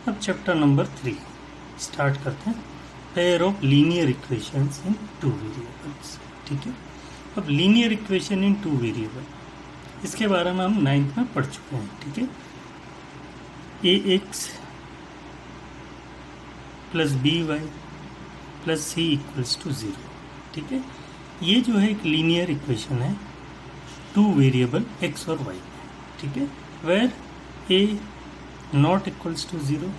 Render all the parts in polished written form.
अब chapter number 3 start करते हैं, pair of linear equations in two variables. ठीक है, अब linear equation in two variable, इसके बारे में हम 9th में पढ़ चुके हैं। ठीक है, A X plus B Y plus C equals to 0। ठीक है, ये जो है एक लीनियर इक्वेशन है टू वेरिएबल एक्स और वाई। ठीक है, where A not equals to 0,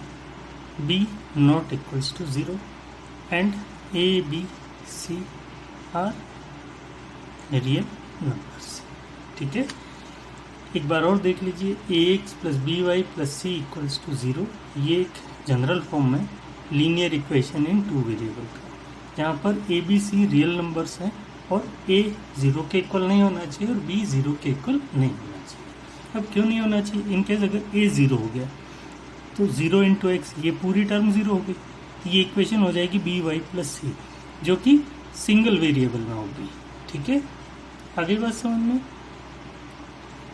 b not equals to 0 and a b c are real numbers. ठीक है, एक बार और देख लीजिए, A X plus B Y plus C equals to 0, ये एक जनरल फॉर्म में linear equation in two variable का, जहाँ पर A B C real numbers हैं और ए 0 के इक्वल नहीं होना चाहिए और बी 0 के इक्वल नहीं होना चाहिए। अब क्यों नहीं होना चाहिए? इनकेस अगर ए 0 हो गया तो 0 इंटू एक्स, ये पूरी टर्म 0 हो गई, तो ये इक्वेशन हो जाएगी बी वाई प्लस सी, जो कि सिंगल वेरिएबल में होगी। ठीक है, आगे बात समझ में।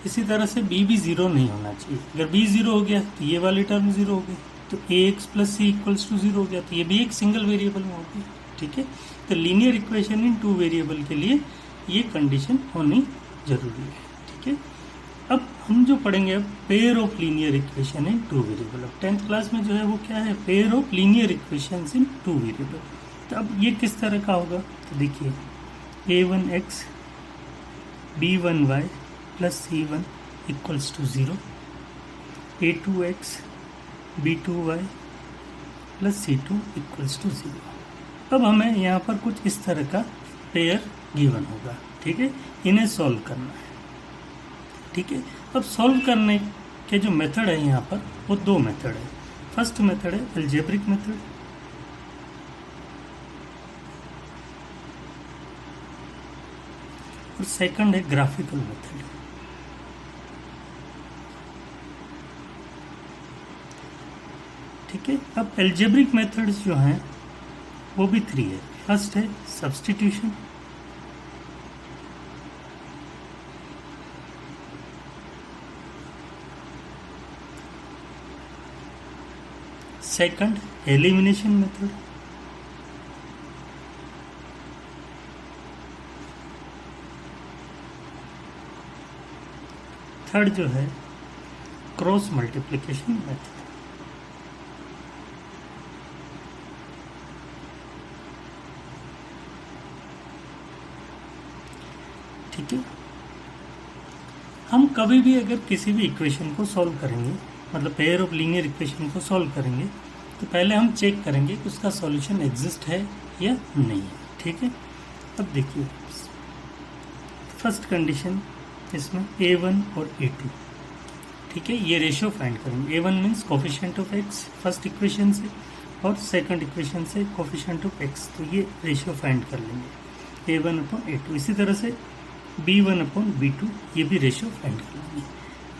इसी तरह से बी भी 0 नहीं होना चाहिए। अगर बी 0 हो गया तो ये वाली टर्म 0 हो गई, तो A X plus C equals to 0 हो गया, तो ये भी एक सिंगल वेरिएबल में होगी। ठीक है, तो linear equation in two variable के लिए ये कंडीशन होनी जरूरी है। ठीक है, अब हम जो पढ़ेंगे अब pair of linear equation in two variable. अब 10th क्लास में जो है वो क्या है? Pair of linear equations in two variable. तो अब ये किस तरह का होगा? तो देखिए, a1x b1y plus c1 equals to 0, a2x b2y plus c2 equals to 0। अब हमें यहाँ पर कुछ इस तरह का पेयर गिवन होगा। ठीक है, इन्हें सॉल्व करना है। ठीक है, अब सॉल्व करने के जो मेथड है यहाँ पर वो दो मेथड है। फर्स्ट मेथड है अलजेब्रिक मेथड, और सेकंड है ग्राफिकल मेथड। ठीक है, अब अलजेब्रिक मेथड्स जो हैं वो भी 3 है। फर्स्ट है substitution, second elimination method, third जो है क्रॉस मल्टीप्लिकेशन मेथड। ठीक है, हम कभी भी अगर किसी भी इक्वेशन को सॉल्व करेंगे, मतलब पेयर ऑफ लीनियर इक्वेशन को सॉल्व करेंगे, तो पहले हम चेक करेंगे कि उसका सॉल्यूशन एग्जिस्ट है या नहीं है। ठीक है, अब देखिए, फर्स्ट कंडीशन इसमें a1 और a2। ठीक है, ये रेशियो फाइंड करेंगे। a1 means coefficient of x first equation से, और सेकंड इक्वेशन से कोफिशिएंट ऑफ x, तो ये रेशियो फाइंड कर लेंगे a1 अपॉन a2। इसी तरह से b1 अपॉन b2, ये भी रेशियो फाइंड कर लेंगे।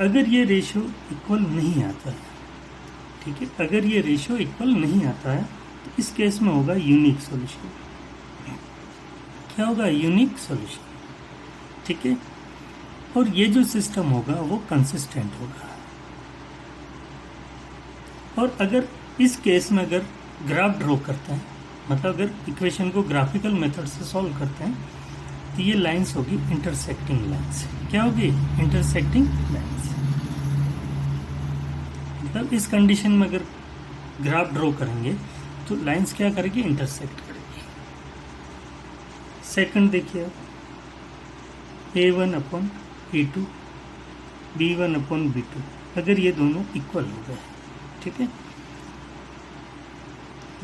अगर ये रेशियो इक्वल नहीं आता है, ठीक है, अगर ये रेशियो इक्वल नहीं आता है तो इस केस में होगा यूनिक सॉल्यूशन। क्या होगा? Unique solution. ठीक है, और ये जो सिस्टम होगा वो कंसिस्टेंट होगा। और अगर इस केस में अगर ग्राफ ड्रॉ करते हैं, मतलब अगर इक्वेशन को ग्राफिकल मेथड से सॉल्व करते हैं, तो ये लाइंस होगी इंटरसेक्टिंग लाइंस। क्या होगी? Intersecting lines. मतलब इस कंडीशन में अगर ग्राफ ड्रॉ करेंगे तो लाइंस क्या करेगी? इंटरसेक्ट करेगी। सेकंड देखिए, a1 upon a2 b1 upon b2, अगर ये दोनों इक्वल हो गए, ठीक है,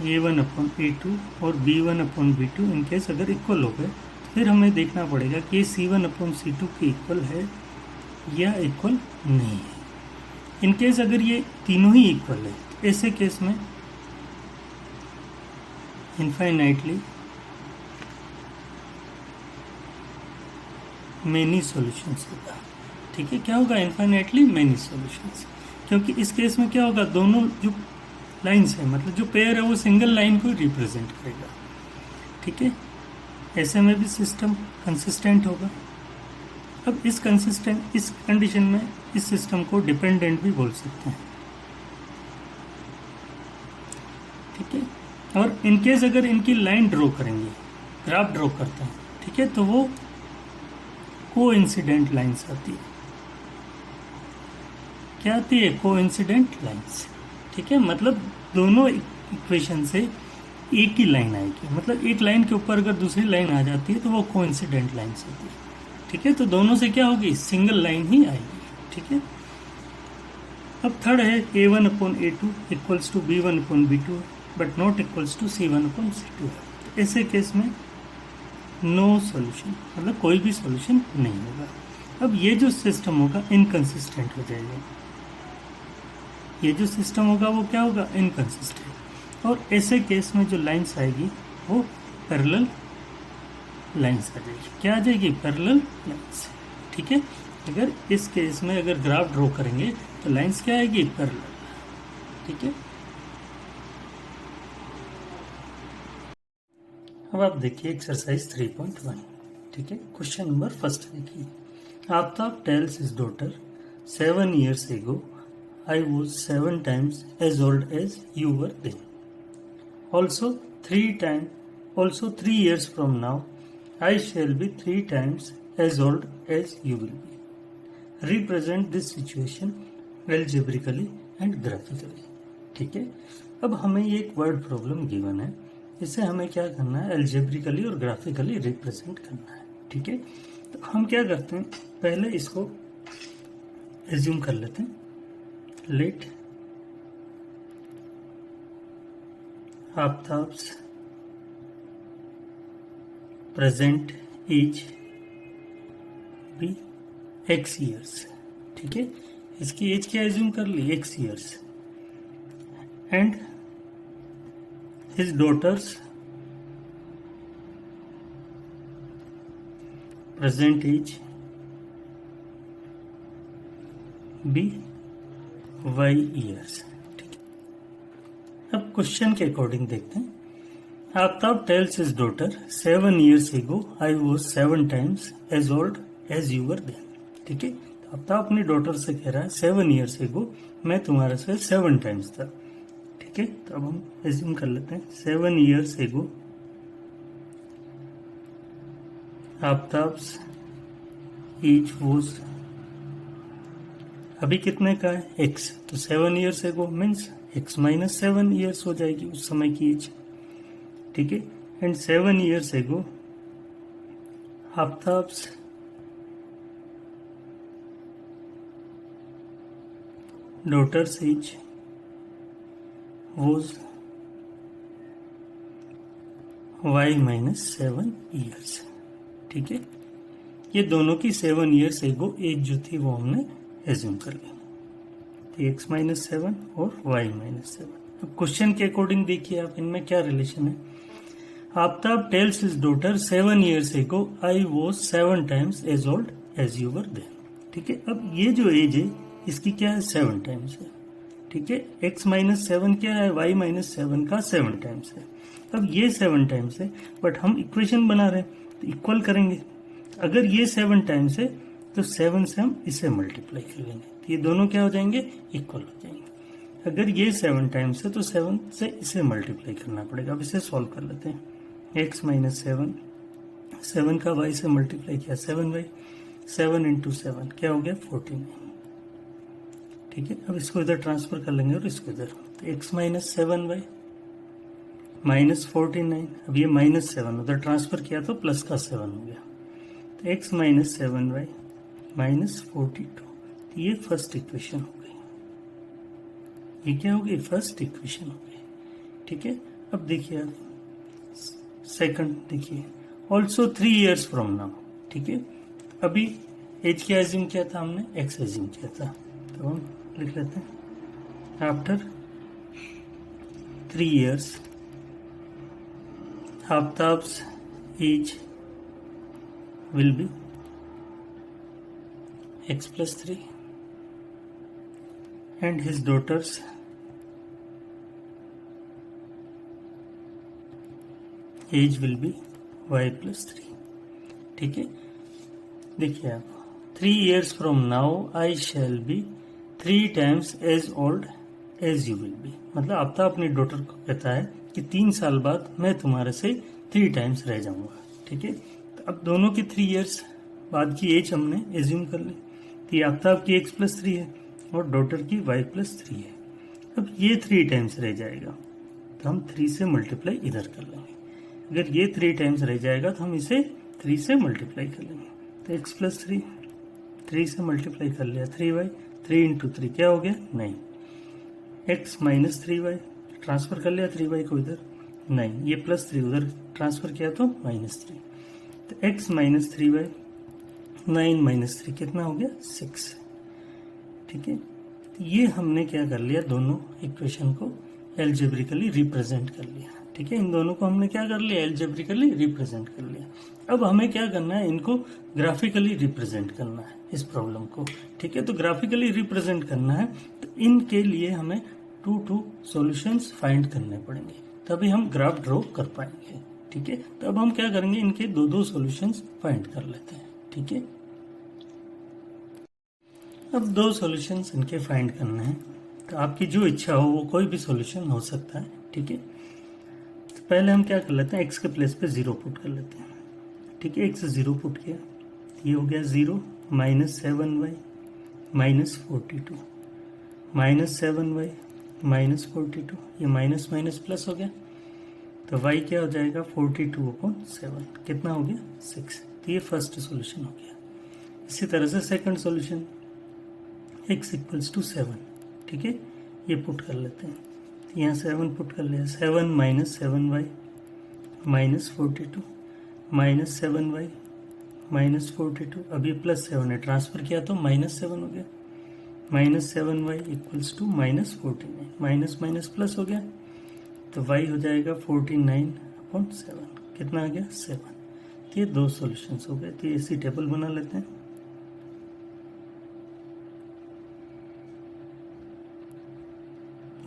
a1 अपॉन a2 और b1 अपॉन b2 इनकेस अगर इक्वल हो गए, फिर हमें देखना पड़ेगा कि ये c1 अपॉन c2 के इक्वल है या इक्वल नहीं है। इनकेस अगर ये तीनों ही इक्वल है, तो ऐसे केस में इनफाइनाइटली मेनी सॉल्यूशंस होगा। ठीक है, क्या होगा? इनफाइनाइटली मेनी सॉल्यूशंस, क्योंकि इस केस में क्या होगा? दोनों जो लाइंस है, मतलब जो पेयर है, वो सिंगल लाइन को रिप्रेजेंट करेगा। ठीक है, ऐसे में भी सिस्टम कंसिस्टेंट होगा। अब इस कंडीशन में इस सिस्टम को डिपेंडेंट भी बोल सकते हैं। ठीक है। और इनकेस अगर इनकी लाइन ड्रॉ करेंगे, ग्राफ ड्रॉ करते हैं, ठीक है, तो वो कोइंसिडेंट लाइंस आती है। क्या आती है? Coincident lines. ठीक है, मतलब दोनों इक्वेशन से एक ही लाइन आएगी, मतलब एक लाइन के ऊपर अगर दूसरी लाइन आ जाती है तो वो कोइंसिडेंट लाइंस होती है। ठीक है, तो दोनों से क्या होगी? सिंगल लाइन ही आएगी। ठीक है। अब थर्ड है a1/a2 equals to b1/b2 but not equals to c1/c2 है। ऐसे केस में नो सॉल्यूशन, मतलब कोई भी सॉल्यूशन नहीं होगा। अब ये जो सिस्टम होगा इनकंसिस्टेंट हो जाएगा। ये जो सिस्टम होगा वो क्या होगा? इनकंसिस्टेंट। और ऐसे केस में जो लाइंस आएगी वो पैरेलल लाइंस आ जाएगी। क्या आ जाएगी? Parallel lines. ठीक है, अगर इस केस में अगर ग्राफ ड्रॉ करेंगे तो लाइंस क्या आएगी? पैरेलल। ठीक है, अब आप देखिए एक्सरसाइज 3.1। ठीक है, क्वेश्चन नंबर फर्स्ट देखिए। Aftab tales his daughter 7 years ago I was 7 times as old as you were then. Also 3 years from now I shall be 3 times as old as you will be. Represent this situation algebraically and graphically. ठीक है, अब हमें ये एक word problem given है, इसे हमें क्या करना है? अलजेब्रिकली और ग्राफिकली रिप्रेजेंट करना है। ठीक है, तो हम क्या करते हैं? पहले इसको एज्यूम कर लेते हैं। Let Aftab's present age be x years। ठीक है, इसकी एज क्या एज्यूम कर ली? x years। And his daughter's present age be y years। ठीक है, अब क्वेश्चन के अकॉर्डिंग देखते हैं। Aftab tales his daughter 7 years ago I was 7 times as old as you were then। ठीक है, तो आफ्ताब अपनी डॉटर से कह रहा है 7 years ago मैं तुम्हारे से 7 times था। ठीक है, तो अब हम एज्यूम कर लेते हैं 7 years ago Aftab's age was, अभी कितने का है? x, तो 7 years ago means x minus 7 years हो जाएगी उस समय की एज। ठीक है, and 7 years ago Aftab's daughter's age was y minus 7 years। ठीक है, ये दोनों की 7 years एगो एज जो थी वो हमने एज्यूम कर ली, तो x माइनस 7 और y माइनस 7। अब क्वेश्चन के अकॉर्डिंग देखिए आप, इनमें क्या रिलेशन है। Aftab tales his daughter 7 years एगो I was 7 times as old as you were then। ठीक है, अब ये जो एज है इसकी क्या है? 7 times है। ठीक है, x माइनस 7 क्या है? y माइनस 7 का 7 times है। अब ये 7 times है, बट हम इक्वेशन बना रहे हैं तो इक्वल करेंगे। अगर ये 7 times है तो 7 से हम इसे मल्टीप्लाई कर लेंगे, तो ये दोनों क्या हो जाएंगे? इक्वल हो जाएंगे। अगर ये 7 times है तो 7 से इसे मल्टीप्लाई करना पड़ेगा। अब इसे सॉल्व कर लेते हैं। x माइनस 7 का y से मल्टीप्लाई किया 7y, 7 इंटू 7 क्या हो गया? 49। ठीक है, अब इसको इधर ट्रांसफर कर लेंगे और इसको इधर, तो x माइनस 7y माइनस 49। अब ये माइनस 7 उधर ट्रांसफर किया तो प्लस का 7 हो गया, तो x माइनस 7y माइनस 42। तो ये फर्स्ट इक्वेशन हो गई। ये क्या हो गई? फर्स्ट इक्वेशन हो गई। ठीक है, अब देखिए आप सेकंड देखिए, ऑल्सो 3 years फ्रॉम नाउ। ठीक है, अभी एज क्या एज्यूम किया था हमने? x एज्यूम किया था, तो हम लिख लेते हैं after 3 years Aftab's age will be x plus 3 and his daughter's age will be y plus 3। ठीक है, देखिए आप 3 years from now I shall be 3 times as old age you will be. मतलब आफ्ताब अपने डॉटर को कहता है कि 3 साल बाद मैं तुम्हारे से 3 टाइम्स रह जाऊंगा। ठीक है, तो अब दोनों की 3 इयर्स बाद की एज हमने एज्यूम कर ली। तो ये आफ्ताब की x+3 है और डॉटर की y+3 है। अब ये 3 टाइम्स रह जाएगा तो हम 3 से मल्टीप्लाई इधर कर लेंगे। अगर ये 3 टाइम्स रह जाएगा तो हम इसे 3 से मल्टीप्लाई कर लेंगे। तो x+3 3 से मल्टीप्लाई कर लिया, 3y, 3 इंटू 3 क्या हो गया 9, x माइनस 3y ट्रांसफर कर लिया 3y को इधर 9, ये +3 उधर ट्रांसफर किया तो -3, तो x माइनस 3y 9 माइनस 3 कितना हो गया 6। ठीक है, तो ये हमने क्या कर लिया, दोनों इक्वेशन को एल्जेब्रिकली रिप्रेजेंट कर लिया। ठीक है, इन दोनों को हमने क्या कर लिया, एल्जेब्रिकली रिप्रेजेंट कर लिया। अब हमें क्या करना है, इनको ग्राफिकली रिप्रेजेंट करना है इस प्रॉब्लम को। ठीक है, तो ग्राफिकली रिप्रेजेंट करना है तो इनके लिए हमें 2 सॉल्यूशंस फाइंड करने पड़ेंगे, तभी हम ग्राफ ड्रॉ कर पाएंगे। ठीक है, तो अब हम क्या करेंगे, इनके 2 सॉल्यूशंस फाइंड कर लेते हैं। ठीक है, अब 2 सॉल्यूशंस इनके फाइंड करने हैं, तो आपकी जो इच्छा हो वो कोई भी सॉल्यूशन हो सकता है। ठीक है, तो पहले हम क्या कर लेते हैं, x के प्लेस पे 0 पुट कर लेते हैं। ठीक है, x 0 पुट किया, ये हो गया 0 minus 7y minus 42, minus 7y minus 42, ये माइनस माइनस प्लस हो गया, तो y क्या हो जाएगा 42/7, कितना हो गया 6। तो ये फर्स्ट सॉल्यूशन हो गया। इसी तरह से second solution x equals to 7। ठीक है, ये पुट कर लेते हैं, तो यहाँ 7 पुट कर लिया, 7 minus 7y minus 42 minus 7y minus 42, अब ये +7 है, ट्रांसफर किया तो -7 हो गया, minus 7y equals to minus 49, minus minus plus हो गया, तो y हो जाएगा 49/7, कितना आ गया 7। तो ये 2 सॉल्यूशंस हो गए। तो ये इसी टेबल बना लेते हैं।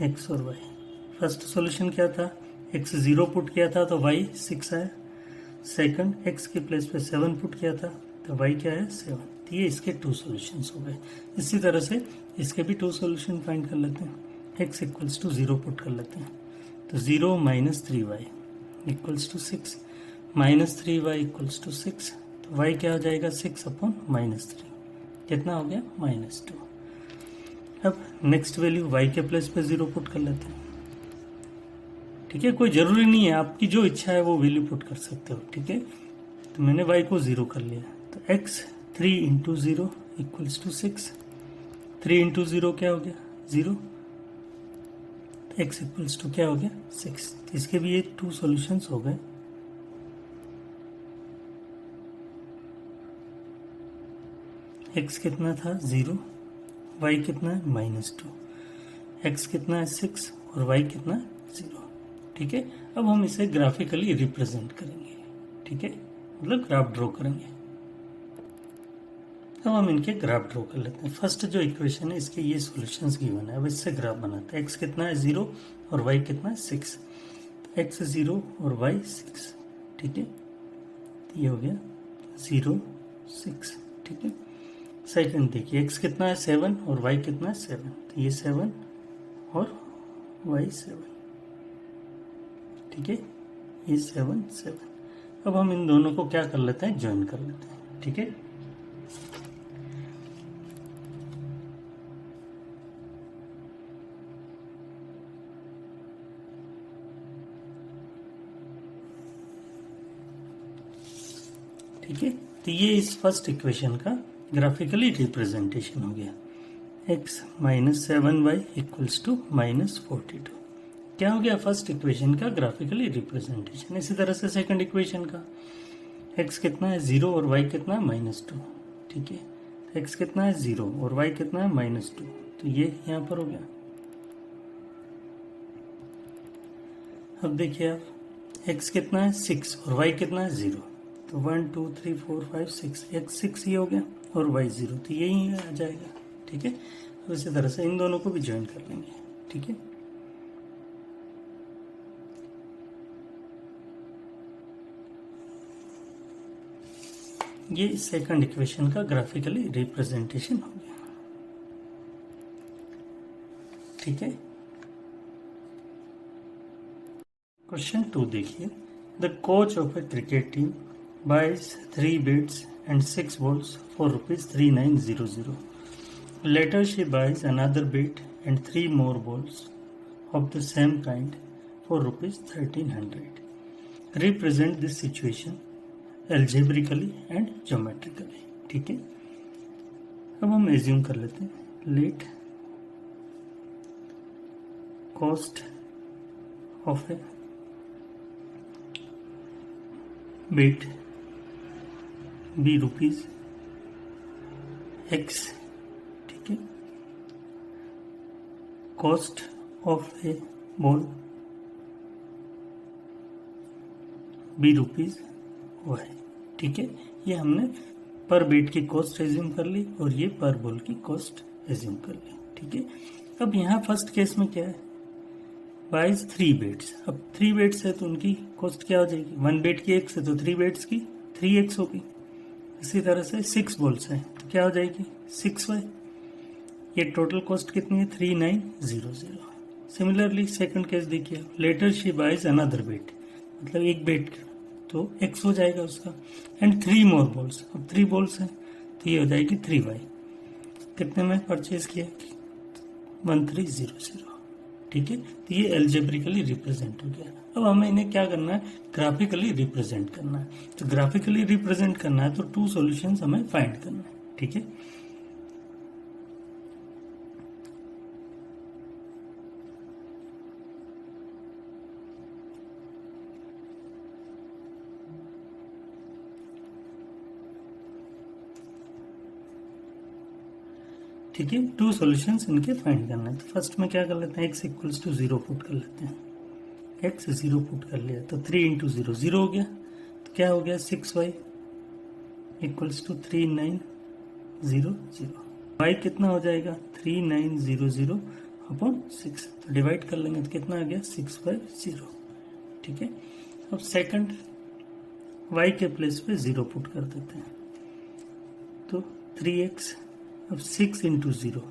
x और y, फर्स्ट सॉल्यूशन क्या था, x 0 पुट किया था तो y 6 आया। सेकंड x के प्लेस पे 7 पुट किया था तो y क्या है 7। तो ये इसके 2 सॉल्यूशंस हो गए। इसी तरह से इसके भी 2 सॉल्यूशन फाइंड कर लेते हैं। x इक्वल्स टू 0 पुट कर लेते हैं, तो 0 minus 3y equals to 6, minus 3y equals to 6, तो y क्या हो जाएगा 6/-3, कितना हो गया -2। अब नेक्स्ट वैल्यू y के प्लेस पे 0 पुट कर लेते हैं। ठीक है, कोई ज़रूरी नहीं है, आपकी जो इच्छा है वो वैल्यू पुट कर सकते हो। ठीक है, तो मैंने y को 0 कर लिया, तो x 3 into 0 equals to 6, 3 into 0 क्या हो गया 0, तो x इक्वल्स टू क्या हो गया 6। तो इसके भी ये 2 सॉल्यूशंस हो गए। x कितना था 0, y कितना है -2, x कितना है 6 और y कितना है 0। ठीक है, अब हम इसे ग्राफिकली रिप्रेजेंट करेंगे। ठीक है, मतलब ग्राफ ड्रॉ करेंगे। अब हम इनके ग्राफ ड्रॉ कर लेते हैं। फर्स्ट जो इक्वेशन है इसके ये सॉल्यूशंस गिवन है, अब इससे ग्राफ बनाते हैं। x कितना है 0 और y कितना है 6, x 0 और y 6। ठीक है, ये हो गया 0 6। ठीक है, सेकंड देखिए, x कितना है 7 और y कितना है 7, तो ये 7 और y 7। ठीक है, ये 7 7। अब हम इन दोनों को क्या कर लेते हैं, ज्वाइन कर लेते हैं। ठीक है, ठीक है, तो ये इस फर्स्ट इक्वेशन का ग्राफिकली रिप्रेजेंटेशन हो गया। x minus 7y equals to -42 क्या हो गया, फर्स्ट इक्वेशन का ग्राफिकली रिप्रेजेंटेशन। इसी तरह से सेकंड इक्वेशन का x कितना है 0 और y कितना है -2। ठीक है, x कितना है 0 और y कितना है -2, तो ये यहाँ पर हो गया। अब देखिए आप, x कितना है 6 और y कितना है 0, तो 1 2 3 4 5 6, x 6 ये हो गया और y 0, तो यही आ जाएगा। ठीक है, तो इसी तरह से इन दोनों को भी ज्वाइन कर लेंगे। ठीक है, ये सेकंड इक्वेशन का ग्राफिकली रिप्रेजेंटेशन हो गया। ठीक है, क्वेश्चन 2 देखिए, the coach of a cricket team buys 3 bids and 6 balls for ₹3900. Later she buys another bid and 3 more balls of the same kind for ₹1300. Represent this situation algebraically and geometrically. ठीक है, अब हम assume कर लेते हैं, let cost of a bat be rupees x, ठीक है, cost of a ball be rupees y, ठीक है। ये हमने पर बिट की कॉस्ट एज्यूम कर ली और ये पर बॉल की कॉस्ट एज्यूम कर ली, ठीक है। अब यहाँ फर्स्ट केस में क्या है, बाइज 3 bids। अब 3 bids है तो उनकी कॉस्ट क्या हो जाएगी, 1 bid की x है तो 3 bids की 3x होगी। इसी तरह से 6 balls है तो क्या हो जाएगी 6y। ये टोटल कॉस्ट कितनी है 3900। सिमिलरली सेकंड केस देखिए, later she buys another bat, मतलब एक बिट तो x हो जाएगा उसका, एंड 3 more balls। अब 3 balls है तो ये हो जाएगी 3y। कितने में परचेज किया 1300, ठीक है। तो ये एल्जेब्रिकली रिप्रेजेंट हो गया। अब हमें इन्हें क्या करना है, ग्राफिकली रिप्रेजेंट करना है। तो ग्राफिकली रिप्रेजेंट करना है तो 2 सॉल्यूशंस हमें फाइंड करना है, ठीक है। ठीक है, 2 सॉल्यूशंस इनके फाइंड करना है। तो फर्स्ट में क्या कर लेते हैं, x इक्वल्स टू 0 पुट कर लेते हैं। x 0 पुट कर लिया तो 3 इंटू 0 0 हो गया, तो क्या हो गया 6y इक्वल्स टू 3900। y कितना हो जाएगा 3900 अपॉन 6, तो डिवाइड कर लेंगे तो कितना आ गया 650, ठीक है। अब सेकंड y के प्लेस पे 0 पुट कर देते हैं, तो 3x, अब 6 इंटू 0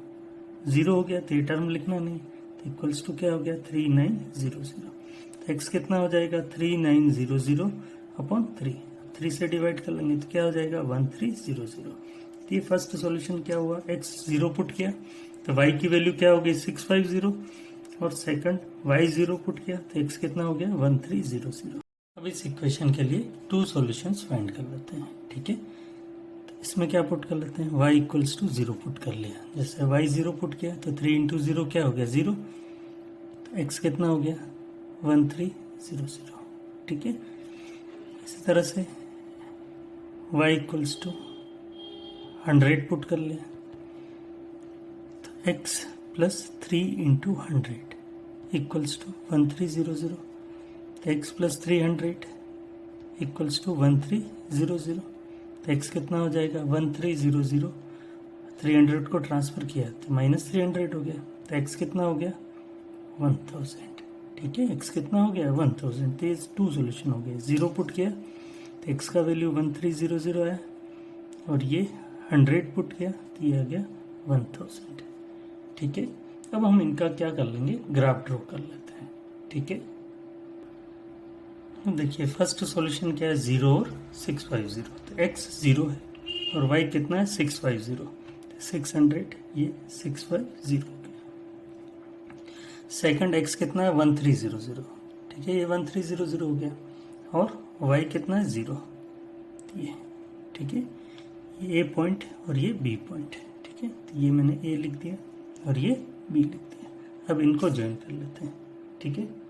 0 हो गया तो ये टर्म लिखना नहीं, तो इक्वल्स टू क्या हो गया 3900। तो x कितना हो जाएगा 3900 अपॉन 3 से डिवाइड कर लेंगे तो क्या हो जाएगा 1300। तो ये फर्स्ट सॉल्यूशन क्या हुआ, x 0 पुट किया तो y की वैल्यू क्या हो गई 650, और सेकंड y 0 पुट किया तो x कितना हो गया 1300। अब इस इक्वेशन के लिए 2 सॉल्यूशंस फाइंड कर लेते हैं, ठीक है। इसमें क्या पुट कर लेते हैं, y इक्वल्स टू 0 पुट कर लिया, जैसे y 0 पुट किया तो 3 इंटू 0 क्या हो गया 0, तो x कितना हो गया 1300, ठीक है। इसी तरह से y इक्वल्स टू 100 पुट कर लिया, तो x plus 3 into 100 equals to 1300, तो x प्लस 300 इक्वल्स टू 1300। तो x कितना हो जाएगा 1300, 300 को ट्रांसफर किया तो -300 हो गया, तो x कितना हो गया 1000, ठीक है। x कितना हो गया 1000। तो ये 2 सॉल्यूशन हो गए, 0 पुट किया तो x का वैल्यू 1300 है, और ये 100 पुट किया तो ये आ गया 1000, ठीक है। अब हम इनका क्या कर लेंगे, ग्राफ ड्रॉ कर लेते हैं, ठीक है। देखिए फर्स्ट सॉल्यूशन क्या है 0 और 650, तो x 0 है और y कितना है 650, 600 ये 650 हो गया। सेकंड x कितना है 1300, ठीक है, ये 1300 हो गया, और y कितना है 0, ये ठीक है, ये a पॉइंट और ये b पॉइंट, ठीक है। तो ये मैंने a लिख दिया और ये b लिख दिया। अब इनको ज्वाइन कर लेते हैं, ठीक है।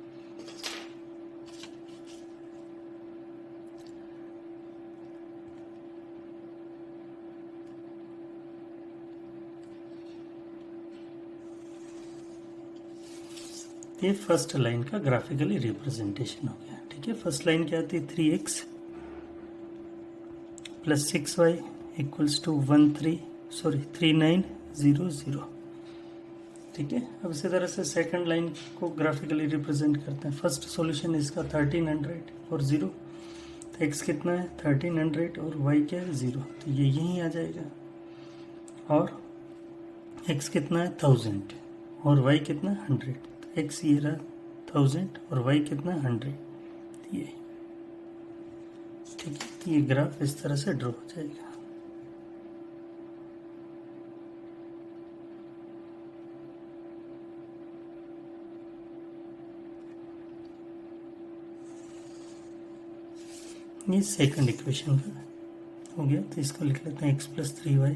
ये फर्स्ट लाइन का ग्राफिकली रिप्रेजेंटेशन हो गया, ठीक है। फर्स्ट लाइन क्या आती है 3x plus 6y equals to 3900, ठीक है। अब इसी तरह से सेकंड लाइन को ग्राफिकली रिप्रेजेंट करते हैं। फर्स्ट सॉल्यूशन इसका 1300 और 0, तो x कितना है 1300 और y क्या है 0, तो ये यहीं आ जाएगा, और x कितना है 1000 और y कितना 100, x ये रहा 1000 और वाई कितना 100, ये ठीक है। तो ये ग्राफ इस तरह से ड्रॉ हो जाएगा। ये सेकंड इक्वेशन का हो गया, तो इसको लिख लेते हैं x+3y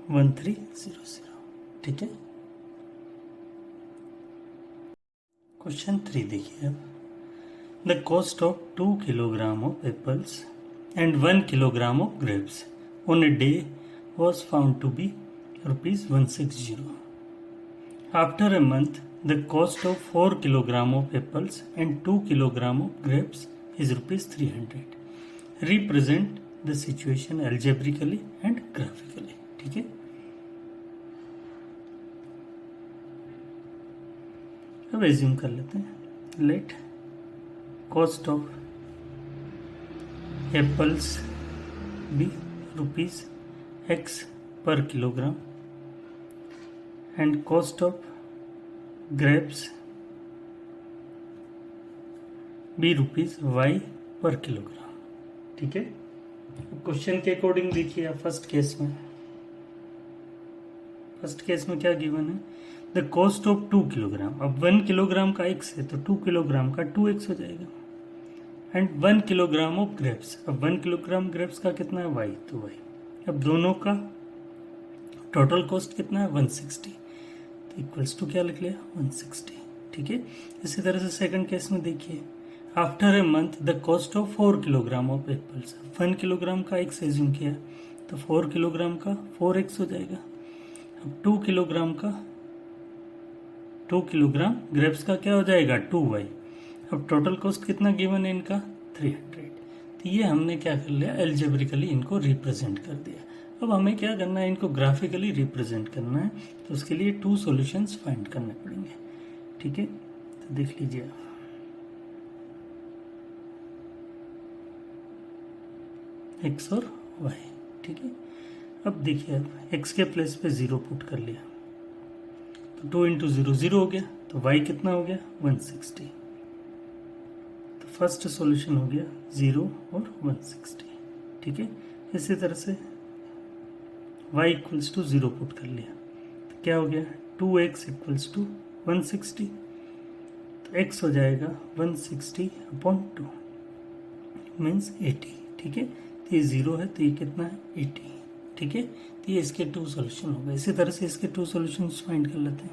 1300, ठीक है। क्वेश्चन 3 देखिए अब, the cost of 2 kilogram of apples and 1 kilogram of grapes on a day was found to be rupees 160. After a month, the cost of 4 kilogram of apples and 2 kilogram of grapes is rupees 300. Represent the situation algebraically and graphically, ठीक है। अब assume कर लेते हैं, let cost of apples be rupees x per kilogram and cost of grapes be rupees y per kilogram, ठीक है। Question के according देखिए आप, फर्स्ट केस में क्या गिवन है, द कॉस्ट ऑफ 2 किलोग्राम। अब 1 किलोग्राम का x है तो 2 किलोग्राम का 2x हो जाएगा, एंड 1 किलोग्राम ऑफ ग्रेप्स। अब 1 किलोग्राम ग्रेप्स का कितना है y, तो y। अब दोनों का टोटल कॉस्ट कितना है 160, तो इक्वल्स टू क्या लिख लिया 160, ठीक है। इसी तरह से सेकंड केस में देखिए, after a month the cost of 4 kilogram of apples. 1 kilogram का x एज्यूम किया तो 4 किलोग्राम का 4x हो जाएगा। अब 2 किलोग्राम ग्रेप्स का क्या हो जाएगा 2y। अब टोटल कॉस्ट कितना गिवन है इनका 300। तो ये हमने क्या कर लिया, एल्जेब्रिकली इनको रिप्रेजेंट कर दिया। अब हमें क्या करना है, इनको ग्राफिकली रिप्रेजेंट करना है, तो उसके लिए 2 सॉल्यूशंस फाइंड करने पड़ेंगे, ठीक है। तो देख लीजिए आप, x और y, ठीक है। अब देखिए आप, x के प्लेस पे 0 पुट कर लिया तो 2 इंटू 0 0 हो गया, तो y कितना हो गया 160। तो फर्स्ट सॉल्यूशन हो गया 0 और 160, ठीक है। इसी तरह से y इक्वल्स टू 0 पुट कर लिया तो क्या हो गया 2x इक्वल्स टू 160, तो x हो जाएगा 160/2 मीन्स 80, ठीक है। तो ये 0 है तो ये कितना है 80, ठीक है। तो ये इसके 2 सॉल्यूशन हो गए। इसी तरह से इसके 2 सॉल्यूशन फाइंड कर लेते हैं।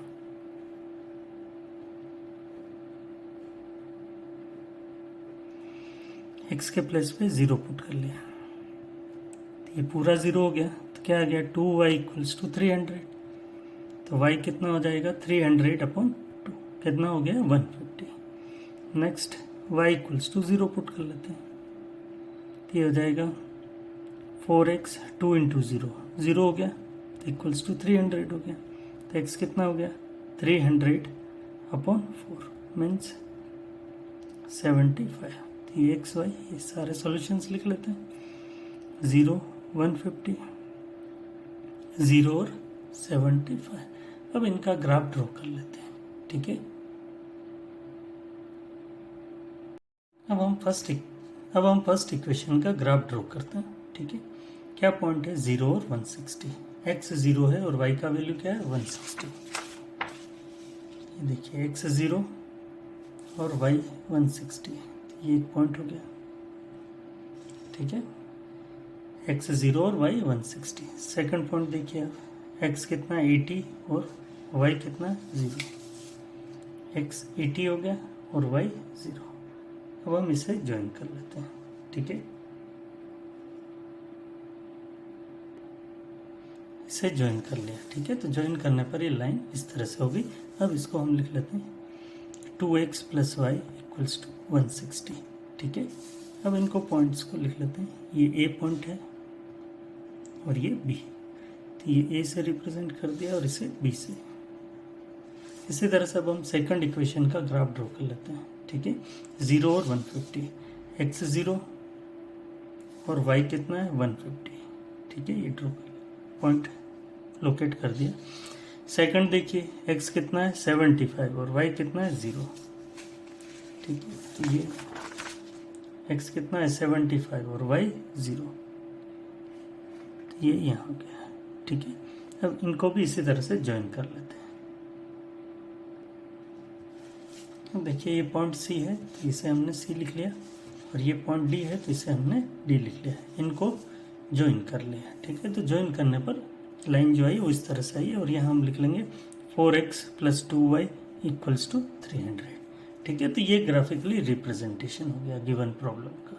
x के प्लेस पे 0 पुट कर लिया, ये पूरा 0 हो गया, तो क्या आ गया 2y इक्वल्स टू 300। तो y कितना हो जाएगा 300/2, कितना हो गया 150। Next y equals to 0 put कर लेते हैं, तो ये हो जाएगा 4x 2 इंटू 0 0 हो गया, तो इक्वल्स टू 300 हो गया। तो x कितना हो गया 300/4 मीन्स 75। तो ये x y ये सारे सॉल्यूशंस लिख लेते हैं, 0 150 0 और 75। अब इनका ग्राफ ड्रॉ कर लेते हैं, ठीक है। अब हम फर्स्ट इक्वेशन का ग्राफ ड्रॉ करते हैं, ठीक है। क्या पॉइंट है 0 और 160, x 0 है और y का वैल्यू क्या है 160। ये देखिए x 0 और y 160, ये एक पॉइंट हो गया, ठीक है। x 0 और y 160। सेकंड पॉइंट देखिए आप, x कितना 80 और y कितना 0, x 80 हो गया और y 0। अब हम इसे ज्वाइन कर लेते हैं, ठीक है। इसे ज्वाइन कर लिया, ठीक है। तो ज्वाइन करने पर ये लाइन इस तरह से होगी। अब इसको हम लिख लेते हैं 2x + y इक्वल्स टू 160, ठीक है। अब इनको पॉइंट्स को लिख लेते हैं, ये a पॉइंट है और ये b, तो ये a से रिप्रेजेंट कर दिया और इसे b से। इसी तरह से अब हम सेकंड इक्वेशन का ग्राफ ड्रॉ कर लेते हैं, ठीक है। 0 और 150, x 0 और y कितना है 150, ठीक है। ये ड्रॉ पॉइंट लोकेट कर दिया। सेकंड देखिए, x कितना है 75 और y कितना है 0। ठीक है, तो ये x कितना है 75 और y 0, तो ये यहाँ हो गया। ठीक है, अब इनको भी इसी तरह से ज्वाइन कर लेते हैं। अब देखिए ये पॉइंट C है, तो इसे हमने C लिख लिया, और ये पॉइंट D है, तो इसे हमने D लिख लिया। इनको ज्वाइन कर लिया। ठीक है, तो ज्वाइन करने पर लाइन जो आई वो इस तरह से आई, और यहाँ हम लिख लेंगे 4x + 2y = 300। ठीक है, तो ये ग्राफिकली रिप्रेजेंटेशन हो गया गिवन प्रॉब्लम का।